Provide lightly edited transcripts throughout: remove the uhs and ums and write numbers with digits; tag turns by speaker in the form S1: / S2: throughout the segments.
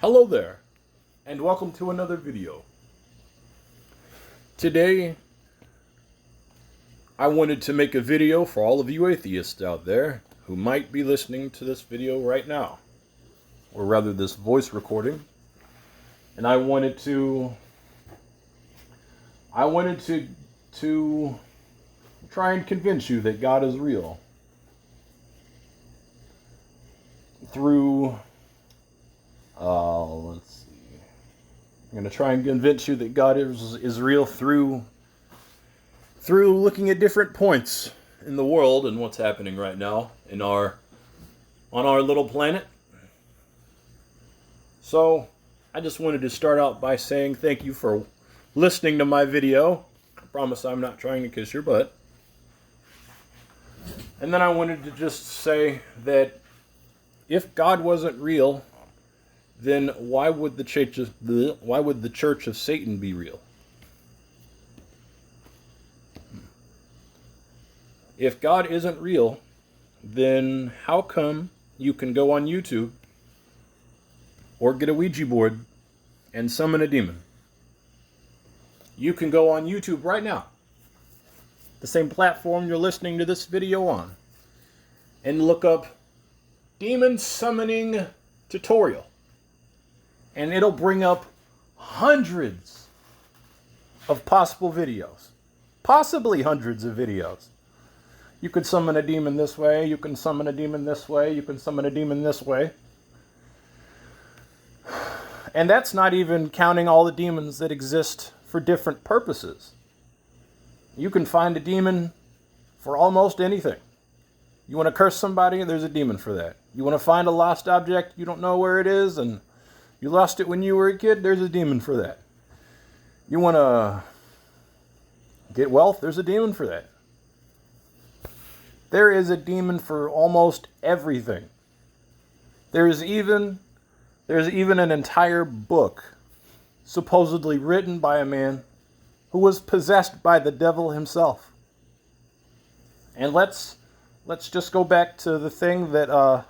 S1: Hello there, and welcome to another video. Today, I wanted to make a video for all of you atheists out there who might be listening to this video right now, or rather this voice recording. And I wanted to try and convince you that God is real through let's see. I'm going to try and convince you that God is real through looking at different points in the world and what's happening right now on our little planet. So, I just wanted to start out by saying thank you for listening to my video. I promise I'm not trying to kiss your butt. And then I wanted to just say that if God wasn't real, then why would the Church of Satan be real? If God isn't real, then how come you can go on YouTube or get a Ouija board and summon a demon? You can go on YouTube right now, the same platform you're listening to this video on, and look up demon summoning tutorial. And it'll bring up hundreds of possible videos. Possibly hundreds of videos. You could summon a demon this way, you can summon a demon this way, you can summon a demon this way. And that's not even counting all the demons that exist for different purposes. You can find a demon for almost anything. You want to curse somebody, there's a demon for that. You want to find a lost object, you don't know where it is, and you lost it when you were a kid, there's a demon for that. You want to get wealth, there's a demon for that. There is a demon for almost everything. There's even an entire book supposedly written by a man who was possessed by the devil himself. And let's just go back to the thing that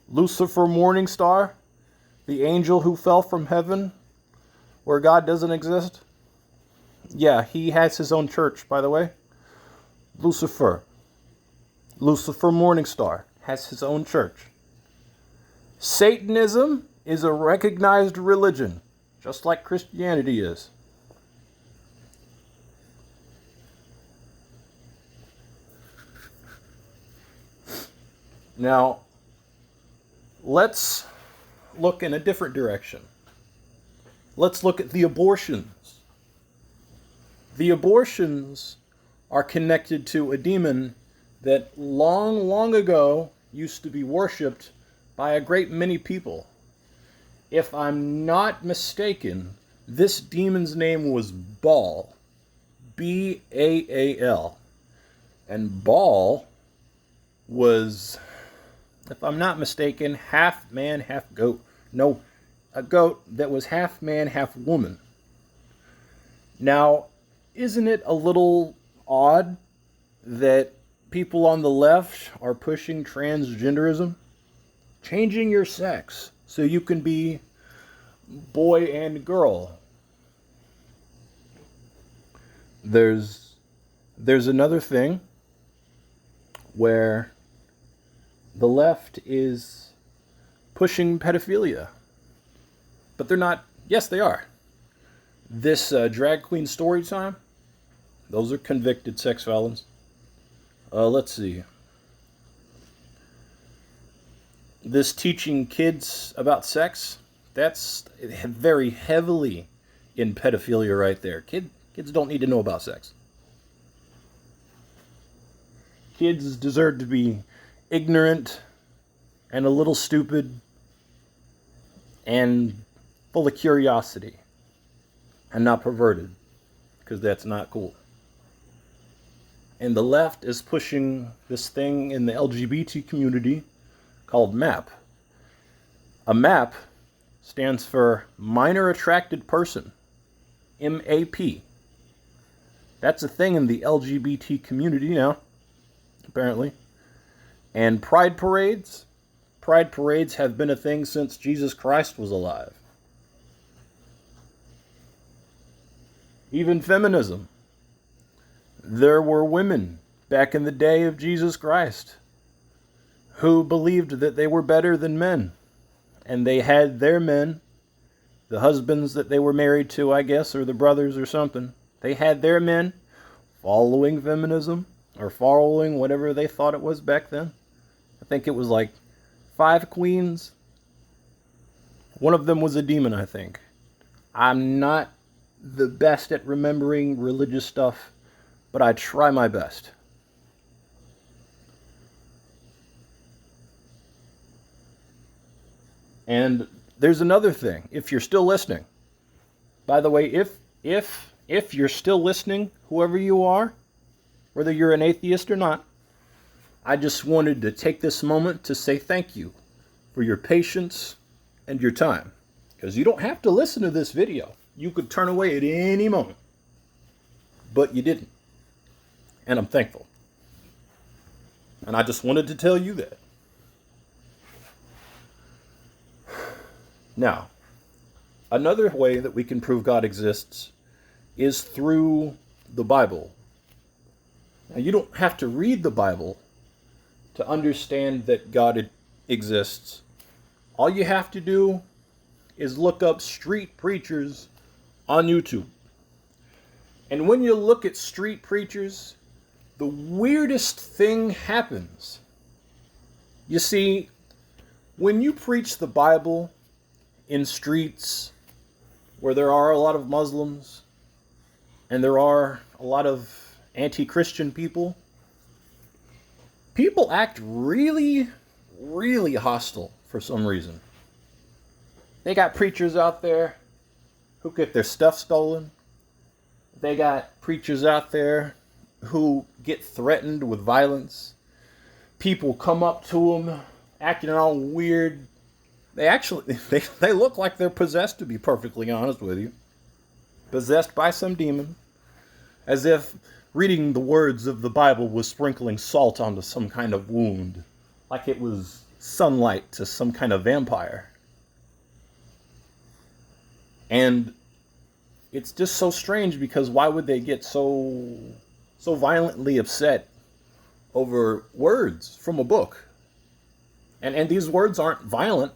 S1: Lucifer Morningstar, the angel who fell from heaven, where God doesn't exist. Yeah, he has his own church, by the way. Lucifer Morningstar has his own church. Satanism is a recognized religion, just like Christianity is. Now, let's look in a different direction. Let's look at the abortions. The abortions are connected to a demon that long, long ago used to be worshipped by a great many people. If I'm not mistaken, this demon's name was Baal. B-A-A-L. And Baal was, if I'm not mistaken, half man, half goat. No, a goat that was half man, half woman. Now, isn't it a little odd that people on the left are pushing transgenderism? Changing your sex so you can be boy and girl. There's another thing where the left is pushing pedophilia. But they're not. Yes, they are. This drag queen story time, those are convicted sex felons. Let's see. This teaching kids about sex, that's very heavily in pedophilia right there. Kids don't need to know about sex. Kids deserve to be ignorant and a little stupid and full of curiosity and not perverted, because that's not cool. And the left is pushing this thing in the LGBT community called MAP. A MAP stands for Minor Attracted Person. M-A-P. That's a thing in the LGBT community now, apparently. And pride parades have been a thing since Jesus Christ was alive. Even feminism. There were women back in the day of Jesus Christ who believed that they were better than men. And they had their men, the husbands that they were married to, I guess, or the brothers or something. They had their men following feminism or following whatever they thought it was back then. I think it was like 5 queens. One of them was a demon, I think. I'm not the best at remembering religious stuff, but I try my best. And there's another thing, if you're still listening. By the way, if you're still listening, whoever you are, whether you're an atheist or not, I just wanted to take this moment to say thank you for your patience and your time. Because you don't have to listen to this video. You could turn away at any moment. But you didn't. And I'm thankful. And I just wanted to tell you that. Now, another way that we can prove God exists is through the Bible. Now, you don't have to read the Bible to understand that God exists. All you have to do is look up street preachers on YouTube. And when you look at street preachers, the weirdest thing happens. You see, when you preach the Bible in streets where there are a lot of Muslims and there are a lot of anti-Christian people, people act really, really hostile for some reason. They got preachers out there who get their stuff stolen. They got preachers out there who get threatened with violence. People come up to them acting all weird. They look like they're possessed, to be perfectly honest with you. Possessed by some demon. As if reading the words of the Bible was sprinkling salt onto some kind of wound. Like it was sunlight to some kind of vampire. And it's just so strange because why would they get so violently upset over words from a book? And these words aren't violent.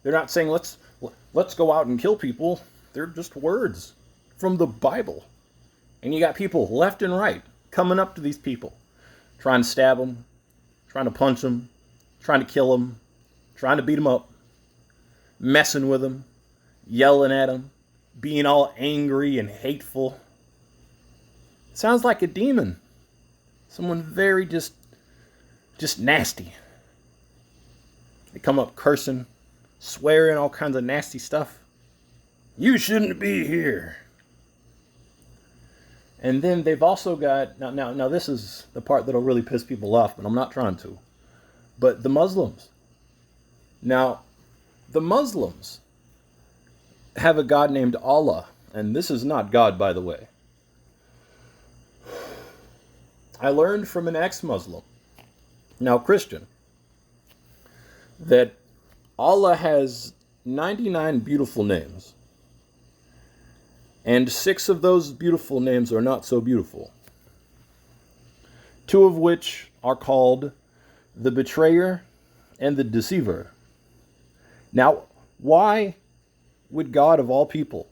S1: They're not saying let's go out and kill people. They're just words from the Bible. And you got people left and right coming up to these people, trying to stab them, trying to punch them, trying to kill them, trying to beat them up, messing with them, yelling at them, being all angry and hateful. Sounds like a demon. Someone very just nasty. They come up cursing, swearing, all kinds of nasty stuff. You shouldn't be here. And then they've also got, now this is the part that'll really piss people off, but I'm not trying to. But the Muslims. Now, the Muslims have a God named Allah. And this is not God, by the way. I learned from an ex-Muslim, now Christian, that Allah has 99 beautiful names. And 6 of those beautiful names are not so beautiful. 2 of which are called the betrayer and the deceiver. Now, why would God of all people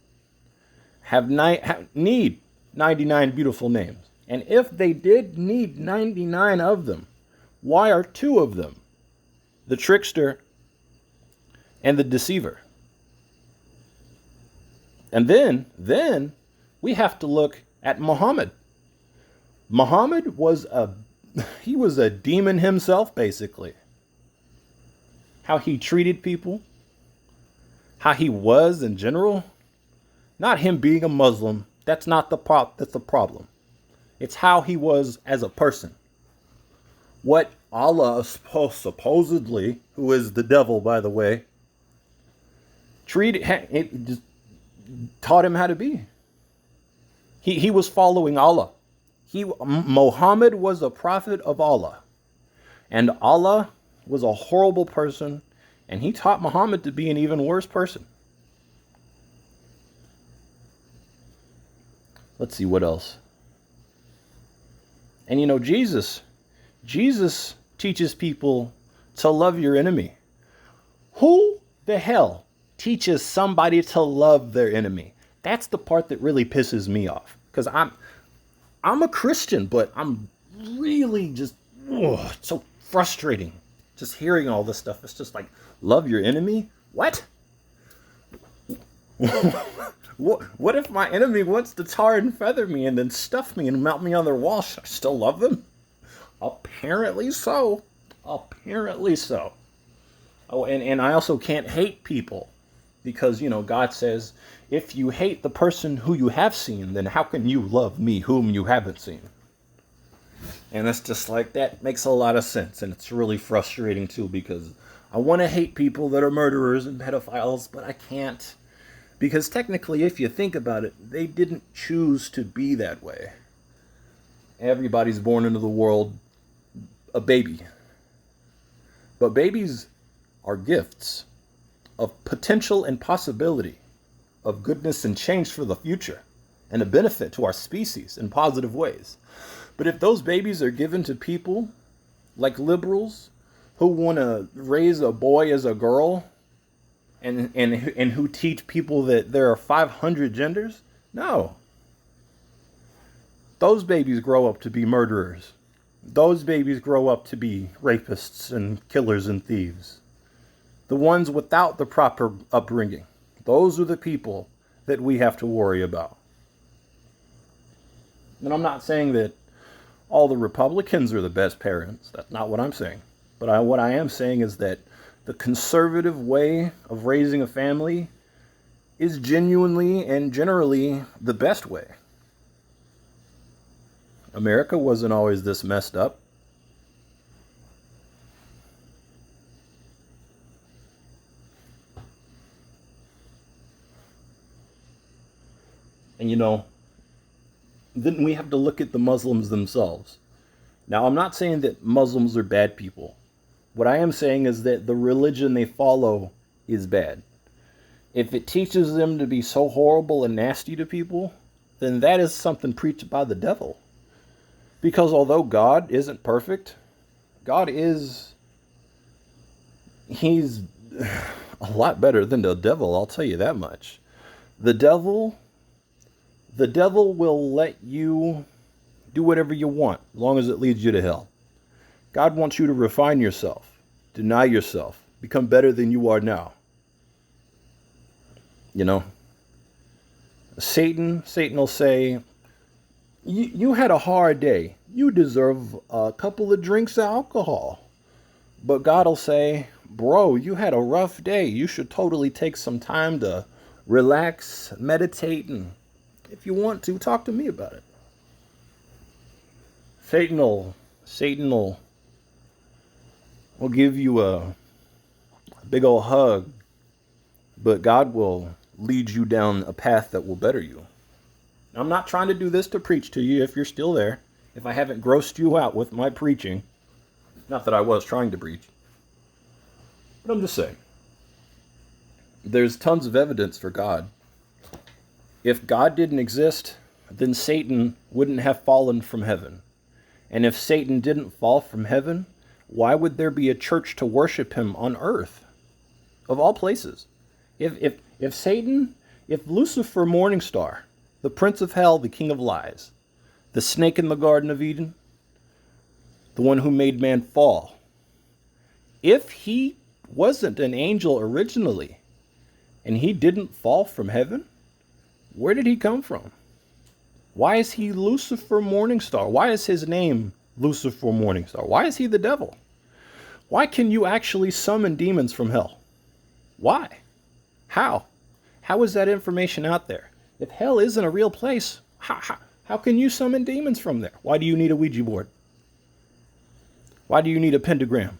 S1: need 99 beautiful names? And if they did need 99 of them, why are 2 of them, the trickster and the deceiver? And then we have to look at Muhammad. Muhammad was a demon himself, basically. How he treated people, how he was in general. Not him being a Muslim. That's not the problem. It's how he was as a person. What Allah supposedly, who is the devil, by the way, just taught him how to be. He was following Allah. Muhammad was a prophet of Allah. And Allah was a horrible person, and he taught Muhammad to be an even worse person. Let's see what else. And you know, Jesus teaches people to love your enemy. Who the hell teaches somebody to love their enemy? That's the part that really pisses me off. Because I'm a Christian, but I'm really just, it's so frustrating. Just hearing all this stuff. It's just like, love your enemy? What? What if my enemy wants to tar and feather me and then stuff me and mount me on their wall? Should I still love them? Apparently so. Apparently so. Oh, and I also can't hate people because, you know, God says, if you hate the person who you have seen, then how can you love me whom you haven't seen? And it's just like, that makes a lot of sense. And it's really frustrating too, because I want to hate people that are murderers and pedophiles, but I can't. Because technically, if you think about it, they didn't choose to be that way. Everybody's born into the world a baby. But babies are gifts of potential and possibility, of goodness and change for the future, and a benefit to our species in positive ways. But if those babies are given to people like liberals who want to raise a boy as a girl and who teach people that there are 500 genders, no. Those babies grow up to be murderers. Those babies grow up to be rapists and killers and thieves. The ones without the proper upbringing. Those are the people that we have to worry about. And I'm not saying that all the Republicans are the best parents. That's not what I'm saying. But what I am saying is that the conservative way of raising a family is genuinely and generally the best way. America wasn't always this messed up. And you know, then we have to look at the Muslims themselves. Now, I'm not saying that Muslims are bad people. What I am saying is that the religion they follow is bad. If it teaches them to be so horrible and nasty to people, then that is something preached by the devil. Because although God isn't perfect, he's a lot better than the devil, I'll tell you that much. The devil will let you do whatever you want, as long as it leads you to hell. God wants you to refine yourself, deny yourself, become better than you are now. You know, Satan will say, you had a hard day. You deserve a couple of drinks of alcohol. But God will say, bro, you had a rough day. You should totally take some time to relax, meditate, and if you want to, talk to me about it. Satan will give you a big old hug, but God will lead you down a path that will better you. I'm not trying to do this to preach to you if you're still there, if I haven't grossed you out with my preaching. Not that I was trying to preach. But I'm just saying. There's tons of evidence for God. If God didn't exist, then Satan wouldn't have fallen from heaven. And if Satan didn't fall from heaven, why would there be a church to worship him on earth? Of all places. If Lucifer Morningstar, the prince of hell, the king of lies, the snake in the Garden of Eden, the one who made man fall, if he wasn't an angel originally, and he didn't fall from heaven, where did he come from? Why is he Lucifer Morningstar? Why is his name Lucifer Morningstar? Why is he the devil? Why can you actually summon demons from hell? Why? How? How is that information out there? If hell isn't a real place, how can you summon demons from there? Why do you need a Ouija board? Why do you need a pentagram?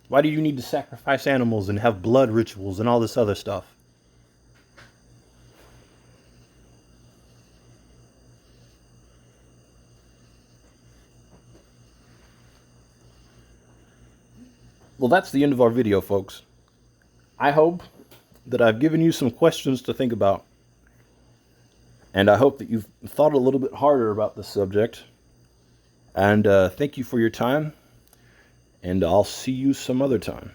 S1: Why do you need to sacrifice animals and have blood rituals and all this other stuff? Well, that's the end of our video, folks. I hope that I've given you some questions to think about. And I hope that you've thought a little bit harder about this subject. And thank you for your time. And I'll see you some other time.